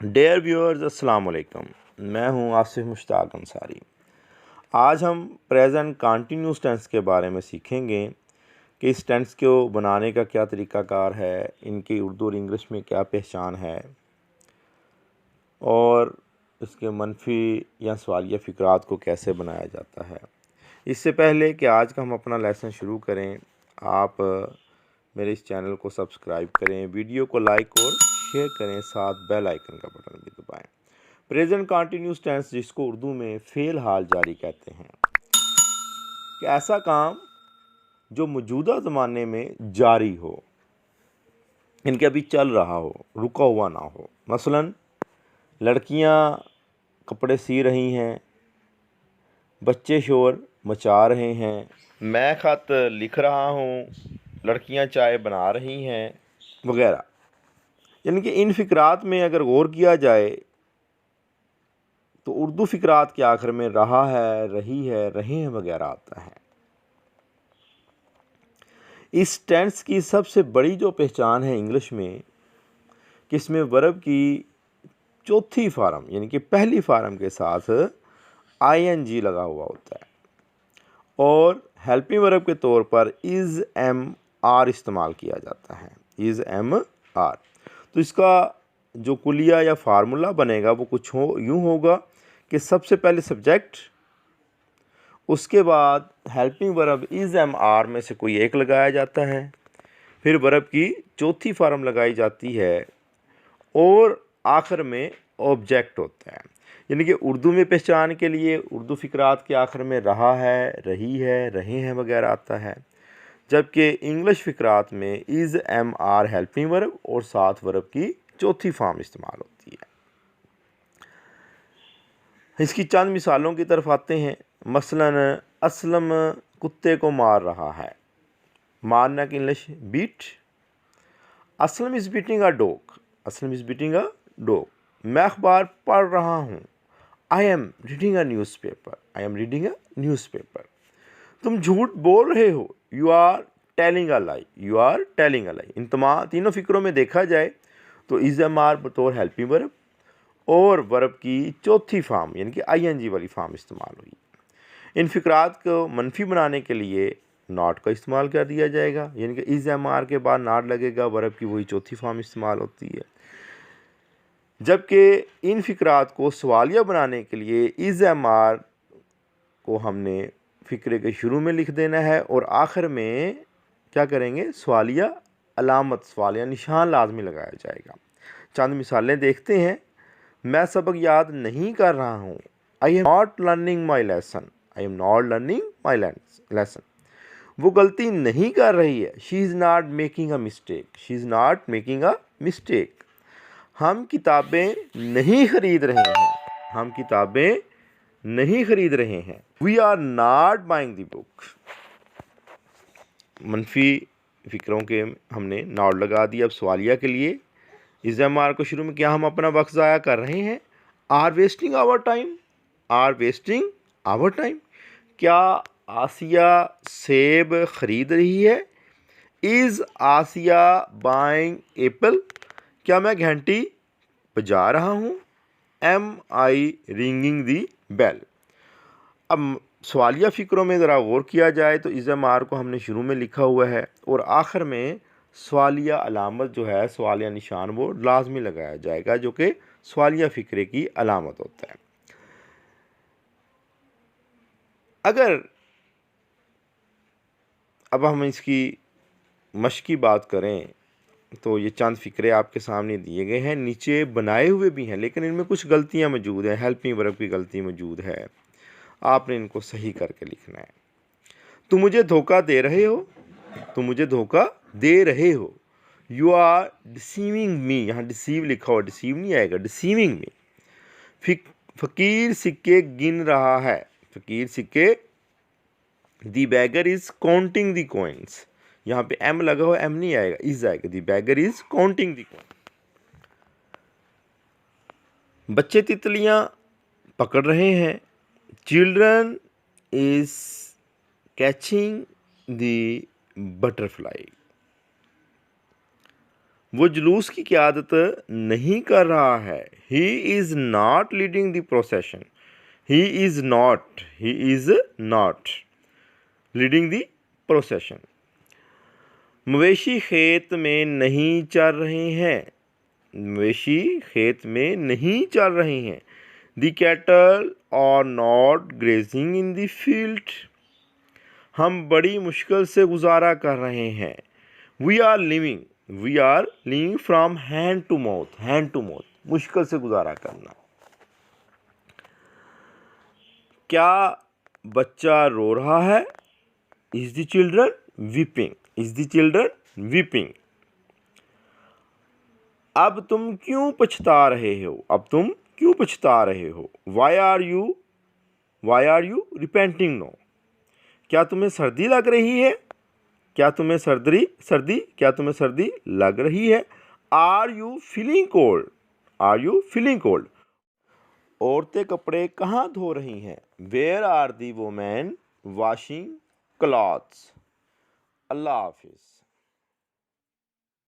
Dare viewers, अस्सलाम वालेकुम। मैं हूं आसिफ मुश्ताक अंसारी। आज हम प्रेजेंट कंटिन्यूस टेंस के बारे में सीखेंगे कि इस टेंस को बनाने का क्या तरीक़ाकार है, इनकी उर्दू और इंग्लिश में क्या पहचान है और इसके मनफी या सवालिया फ़िक्रात को कैसे बनाया जाता है। इससे पहले कि आज का हम अपना लेसन शुरू करें, आप मेरे इस चैनल को सब्सक्राइब करें, वीडियो को लाइक और शेयर करें, साथ बेल आइकन का बटन भी दबाएं। प्रेजेंट कंटिन्यूस टेंस, जिसको उर्दू में फ़ेल हाल जारी कहते हैं, कि ऐसा काम जो मौजूदा ज़माने में जारी हो, इनके अभी चल रहा हो, रुका हुआ ना हो। मसलन लड़कियां कपड़े सी रही हैं, बच्चे शोर मचा रहे हैं, मैं ख़त लिख रहा हूँ, लड़कियां चाय बना रही हैं वगैरह। यानी कि इन फ़िक्रात में अगर गौर किया जाए तो उर्दू फ़िक्रात के आखिर में रहा है, रही है, रहे हैं वगैरह आता है। इस टेंस की सबसे बड़ी जो पहचान है इंग्लिश में, कि इसमें वर्ब की चौथी फार्म यानी कि पहली फार्म के साथ आईएनजी लगा हुआ होता है और हेल्पिंग वर्ब के तौर पर इज़ एम आर इस्तेमाल किया जाता है। Is am are. तो इसका जो कुलिया या फार्मूला बनेगा वो कुछ यूँ होगा कि सबसे पहले सब्जेक्ट, उसके बाद helping verb is am are में से कोई एक लगाया जाता है, फिर वर्ब की चौथी फार्म लगाई जाती है और आखिर में ऑब्जेक्ट होता है। यानी कि उर्दू में पहचान के लिए उर्दू फ़िक्रात के आखिर में रहा है, रही है, रहे हैं वगैरह आता है, जबकि इंग्लिश फ़िक्रात में is am are helping verb और साथ वर्ब की चौथी फार्म इस्तेमाल होती है। इसकी चंद मिसालों की तरफ आते हैं। मसलन असलम कुत्ते को मार रहा है। मारना की English beat. Aslam is beating a dog. Aslam is beating a dog. मैं अखबार पढ़ रहा हूँ। I am reading a newspaper. I am reading a newspaper. तुम झूठ बोल रहे हो। You are telling a lie. You are telling a lie. इन तीनों फ़िक्रों में देखा जाए तो इज़ एम आर बतौर हेल्पिंग वर्ब और वर्ब की चौथी फार्म यानी कि आईएनजी वाली फार्म इस्तेमाल हुई। इन फ़िक्रात को मनफी बनाने के लिए नॉट का इस्तेमाल कर दिया जाएगा, यानी कि इज़ एम आर के बाद नॉट लगेगा, वर्ब की वही चौथी फार्म इस्तेमाल होती है। जबकि इन फ़िक्रात को सवालिया बनाने के लिए इज़ एम आर को हमने फ़िक्रे के शुरू में लिख देना है और आखिर में क्या करेंगे, सवालिया अलामत, सवालिया निशान लाजमी लगाया जाएगा। चंद मिसालें देखते हैं। मैं सबक याद नहीं कर रहा हूँ। I am not learning my lesson. I am not learning my lesson. वो गलती नहीं कर रही है। She is not making a mistake. She is not making a mistake. हम किताबें नहीं खरीद रहे हैं। हम किताबें नहीं खरीद रहे हैं। We are not buying the book. मनफी फ़िक्रों के हमने नॉट लगा दिया। अब सवालिया के लिए इज़ एम आर को शुरू में क्या हम अपना वक्त ज़ाया कर रहे हैं। Are wasting our time. Are wasting our time. क्या आसिया सेब ख़रीद रही है। Is Asiya buying apple. क्या मैं घंटी बजा रहा हूँ। Am I ringing the bell. अब सवालिया फ़िक्रों में ज़रा गौर किया जाए तो इज़ एम आर को हमने शुरू में लिखा हुआ है और आखिर में सवालिया अलामत जो है, सवालिया निशान, वो लाजमी लगाया जाएगा, जो कि सवालिया फ़िक्रे की अलामत होता है। अगर अब हम इसकी मश्क की बात करें तो ये चंद फ़िक्रे आपके सामने दिए गए हैं, नीचे बनाए हुए भी हैं, लेकिन इनमें कुछ गलतियां मौजूद हैं। हेल्पिंग वर्ब की गलती मौजूद है, आपने इनको सही करके लिखना है। तुम मुझे धोखा दे रहे हो। तुम मुझे धोखा दे रहे हो। यू आर डिसीविंग मी। यहाँ डिसीव लिखा हुआ, डिसीव नहीं आएगा, डिसीविंग मी। फ़कीर सिक्के गिन रहा है। फ़कीर सिक्के। The beggar is counting the coins. यहाँ पे एम लगा हुआ, एम नहीं आएगा, इज़ आएगा। The beggar is counting the coins. बच्चे तितलियाँ पकड़ रहे हैं। Children is catching the butterfly. वो जुलूस की क़यादत नहीं कर रहा है। He is not leading the procession. He is not leading the procession. मवेशी खेत में नहीं चल रहे हैं। मवेशी खेत में नहीं चल रहे हैं। The cattle are not grazing in the field. हम बड़ी मुश्किल से गुजारा कर रहे हैं। We are living from hand to mouth, मुश्किल से गुजारा करना। क्या बच्चा रो रहा है? Is the children weeping. अब तुम क्यों पछता रहे हो? Why are you repenting now. क्या तुम्हें सर्दी लग रही है? क्या तुम्हें सर्दी लग रही है? Are you feeling cold? औरतें कपड़े कहाँ धो रही हैं? Where are the women washing clothes. अल्लाह हाफिज़।